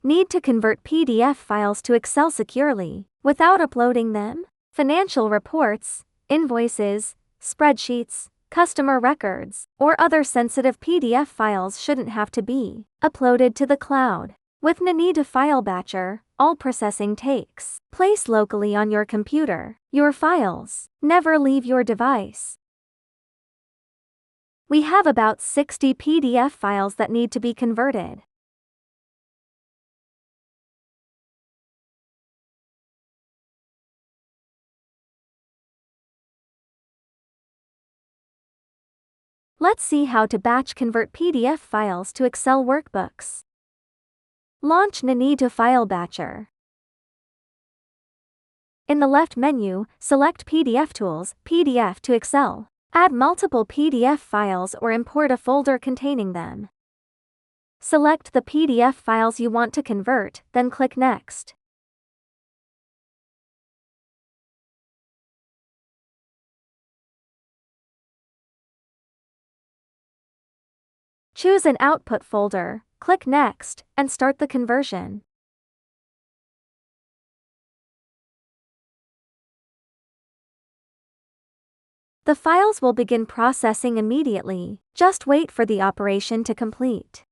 Need to convert PDF files to Excel securely without uploading them? Financial reports, invoices, spreadsheets, customer records, or other sensitive PDF files shouldn't have to be uploaded to the cloud. With Ninetu File Batcher, all processing takes place locally on your computer. Your files never leave your device. We have about 60 PDF files that need to be converted. Let's see how to batch convert PDF files to Excel workbooks. Launch Ninetu File Batcher. In the left menu, select PDF Tools, PDF to Excel. Add multiple PDF files or import a folder containing them. Select the PDF files you want to convert, then click Next. Choose an output folder, click Next, and start the conversion. The files will begin processing immediately. Just wait for the operation to complete.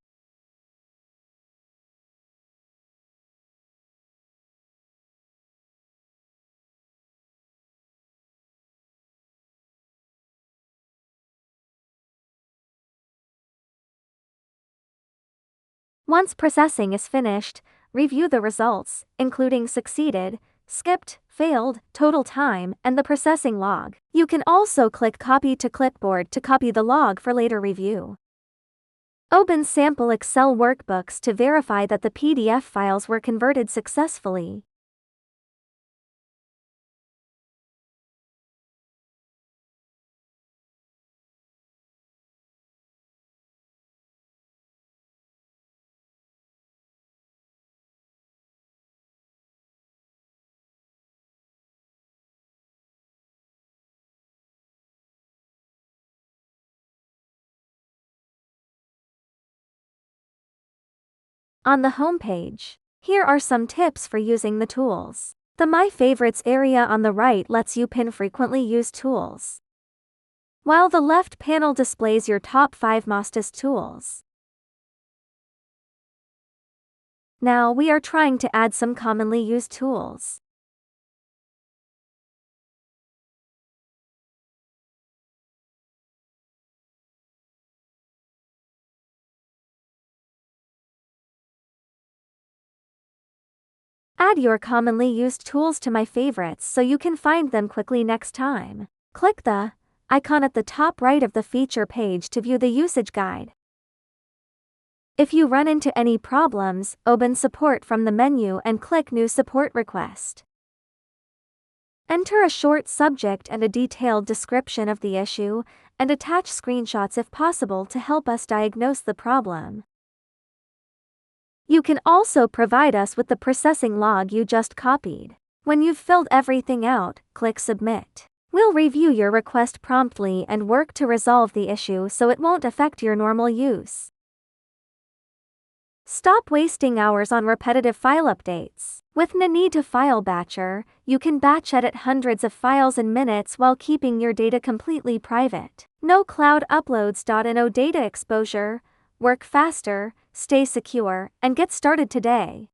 Once processing is finished, review the results, including succeeded, skipped, failed, total time, and the processing log. You can also click Copy to Clipboard to copy the log for later review. Open sample Excel workbooks to verify that the PDF files were converted successfully. On the home page, here are some tips for using the tools. The My Favorites area on the right lets you pin frequently used tools, while the left panel displays your top 5 mostest tools. Now we are trying to add some commonly used tools. Add your commonly used tools to My Favorites so you can find them quickly next time. Click the icon at the top right of the feature page to view the usage guide. If you run into any problems, open Support from the menu and click New Support Request. Enter a short subject and a detailed description of the issue, and attach screenshots if possible to help us diagnose the problem. You can also provide us with the processing log you just copied. When you've filled everything out, click Submit. We'll review your request promptly and work to resolve the issue so it won't affect your normal use. Stop wasting hours on repetitive file updates. With Ninetu File Batcher, you can batch edit hundreds of files in minutes while keeping your data completely private. No cloud uploads. No data exposure. Work faster, stay secure, and get started today.